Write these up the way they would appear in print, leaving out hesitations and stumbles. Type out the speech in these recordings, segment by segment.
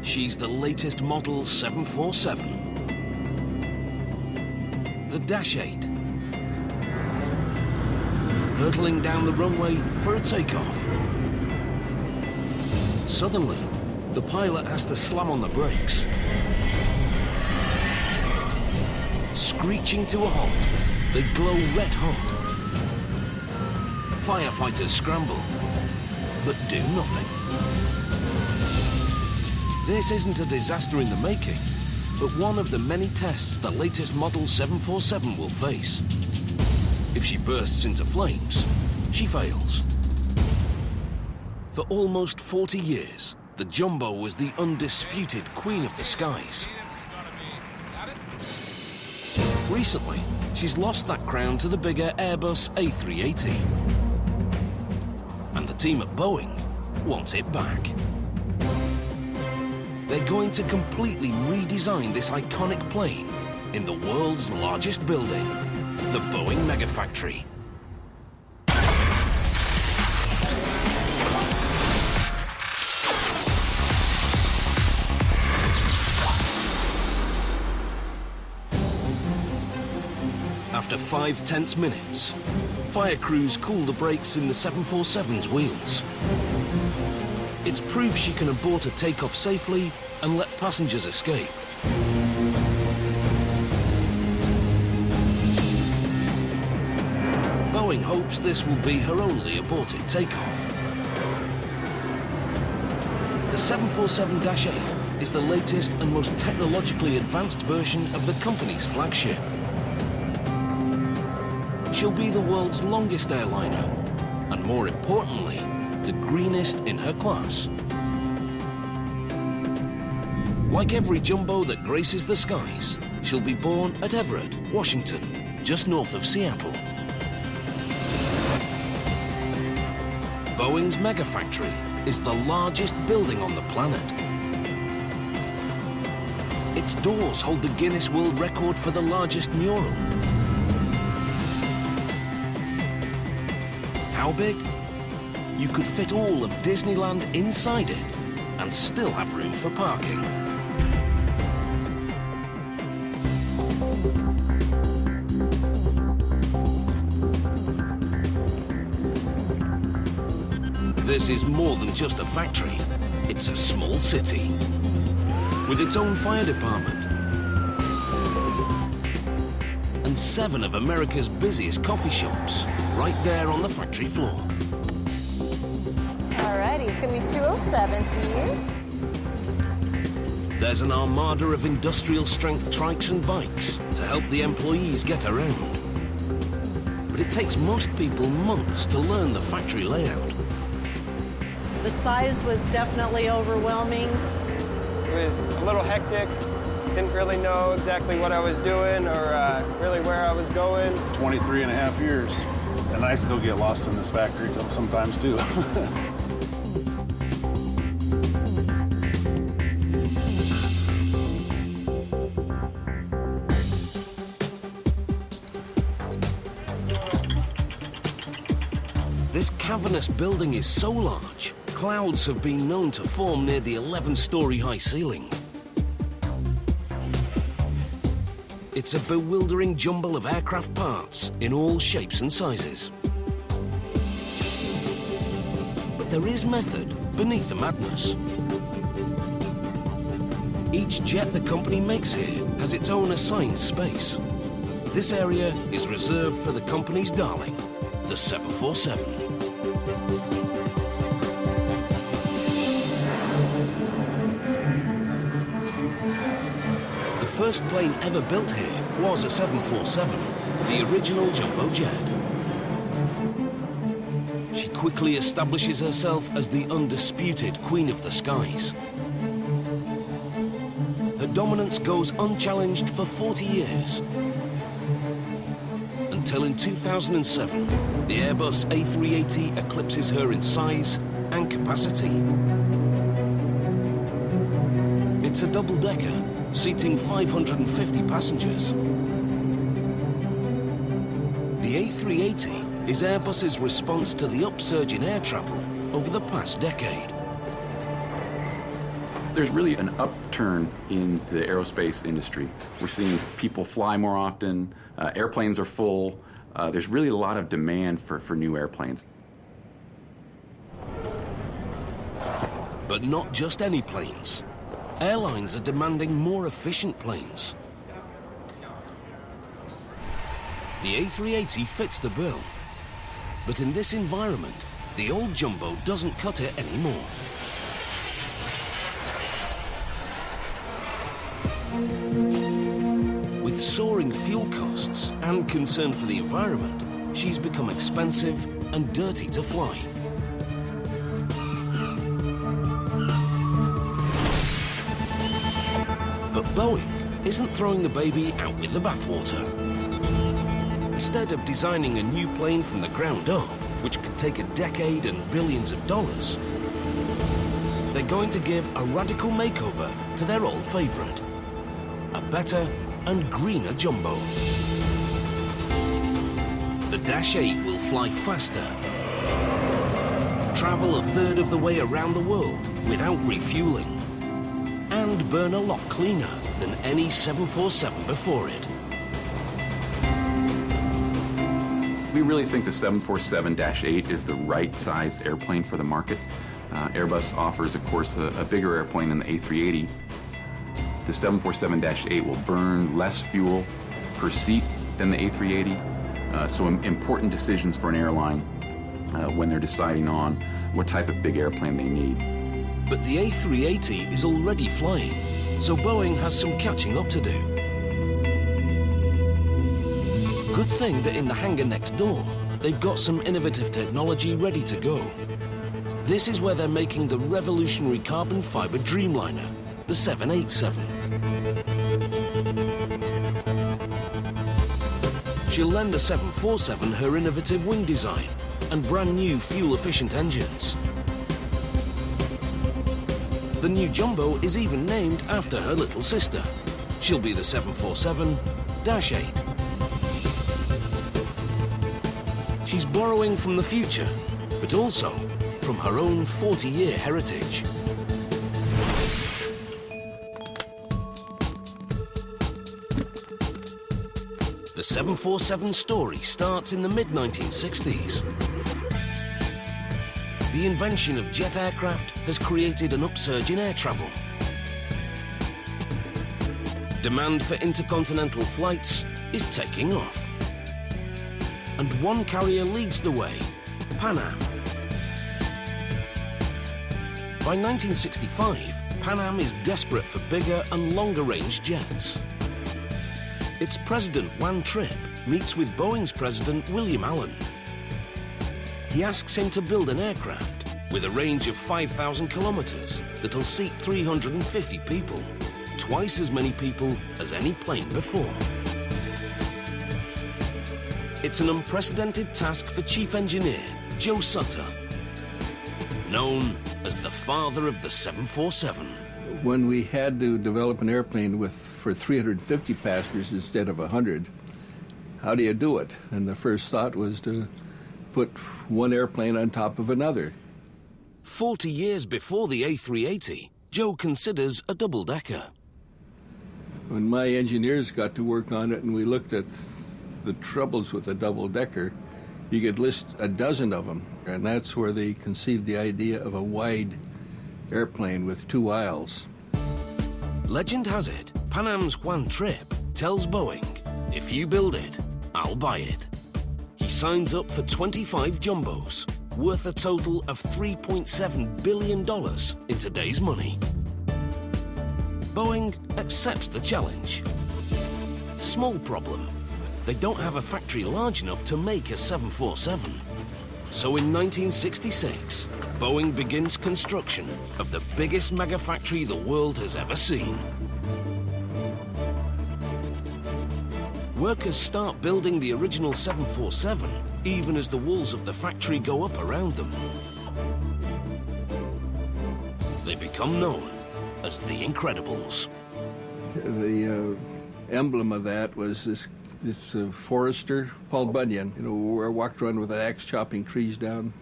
She's the latest model 747. The Dash 8. Hurtling down the runway for a takeoff. Suddenly, the pilot has to slam on the brakes. Screeching to a halt, they glow red hot. Firefighters scramble, but do nothing. This isn't a disaster in the making, but one of the many tests the latest model 747 will face. If she bursts into flames, she fails. For almost 40 years, the Jumbo was the undisputed queen of the skies. Recently, she's lost that crown to the bigger Airbus A380. And the team at Boeing wants it back. They're going to completely redesign this iconic plane in the world's largest building, the Boeing Megafactory. After 5 tense minutes, fire crews cool the brakes in the 747's wheels. It's proof she can abort a takeoff safely and let passengers escape. Boeing hopes this will be her only aborted takeoff. The 747-8 is the latest and most technologically advanced version of the company's flagship. She'll be the world's longest airliner, and more importantly, the greenest in her class. Like every Jumbo that graces the skies, she'll be born at Everett, Washington, just north of Seattle. Boeing's Megafactory is the largest building on the planet. Its doors hold the Guinness World Record for the largest mural. How big? You could fit all of Disneyland inside it and still have room for parking. This is more than just a factory. It's a small city with its own fire department and 7 of America's busiest coffee shops right there on the factory floor. Alrighty, it's gonna be 207, please. There's an armada of industrial-strength trikes and bikes to help the employees get around. But it takes most people months to learn the factory layout. The size was definitely overwhelming. It was a little hectic. Didn't really know exactly what I was doing or really where I was going. 23 and a half years, and I still get lost in this factory sometimes too. This cavernous building is so large, clouds have been known to form near the 11-story high ceiling. It's a bewildering jumble of aircraft parts in all shapes and sizes. But there is method beneath the madness. Each jet the company makes here has its own assigned space. This area is reserved for the company's darling, the 747. The first plane ever built here was a 747, the original jumbo jet. She quickly establishes herself as the undisputed queen of the skies. Her dominance goes unchallenged for 40 years. Until in 2007, the Airbus A380 eclipses her in size and capacity. It's a double-decker, seating 550 passengers. The A380 is Airbus's response to the upsurge in air travel over the past decade. There's really an upturn in the aerospace industry. We're seeing people fly more often, airplanes are full, there's really a lot of demand for new airplanes. But not just any planes. Airlines are demanding more efficient planes. The A380 fits the bill. But in this environment, the old jumbo doesn't cut it anymore. With soaring fuel costs and concern for the environment, she's become expensive and dirty to fly. But Boeing isn't throwing the baby out with the bathwater. Instead of designing a new plane from the ground up, which could take a decade and billions of dollars, they're going to give a radical makeover to their old favorite. A better and greener jumbo. The Dash 8 will fly faster, travel a third of the way around the world without refueling, and burn a lot cleaner than any 747 before it. We really think the 747-8 is the right size airplane for the market. Airbus offers, of course, a bigger airplane than the A380. The 747-8 will burn less fuel per seat than the A380. So important decisions for an airline when they're deciding on what type of big airplane they need. But the A380 is already flying, so Boeing has some catching up to do. Good thing that in the hangar next door, they've got some innovative technology ready to go. This is where they're making the revolutionary carbon fiber Dreamliner, the 787. She'll lend the 747 her innovative wing design and brand new fuel-efficient engines. The new jumbo is even named after her little sister. She'll be the 747-8. She's borrowing from the future, but also from her own 40-year heritage. The 747 story starts in the mid-1960s. The invention of jet aircraft has created an upsurge in air travel. Demand for intercontinental flights is taking off. And one carrier leads the way, Pan Am. By 1965, Pan Am is desperate for bigger and longer-range jets. Its president, Juan Trippe, meets with Boeing's president, William Allen. He asks him to build an aircraft with a range of 5,000 kilometers that'll seat 350 people, twice as many people as any plane before. It's an unprecedented task for Chief Engineer Joe Sutter, known as the father of the 747. When we had to develop an airplane for 350 passengers instead of 100, how do you do it? And the first thought was to put one airplane on top of another. 40 years before the A380, Joe considers a double-decker. When my engineers got to work on it and we looked at the troubles with a double-decker, you could list a dozen of them, and that's where they conceived the idea of a wide airplane with two aisles. Legend has it, Pan Am's Juan Trippe tells Boeing, if you build it, I'll buy it. He signs up for 25 jumbos, worth a total of $3.7 billion in today's money. Boeing accepts the challenge. Small problem. They don't have a factory large enough to make a 747. So in 1966, Boeing begins construction of the biggest megafactory the world has ever seen. Workers start building the original 747 even as the walls of the factory go up around them. They become known as the Incredibles. The emblem of that was this forester, Paul Bunyan, where I walked around with an axe chopping trees down.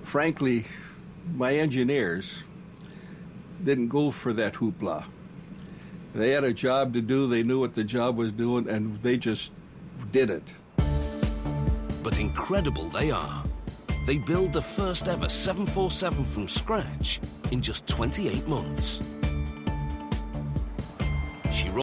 Frankly, my engineers didn't go for that hoopla. They had a job to do, they knew what the job was doing, and they just did it. But incredible they are. They build the first ever 747 from scratch in just 28 months.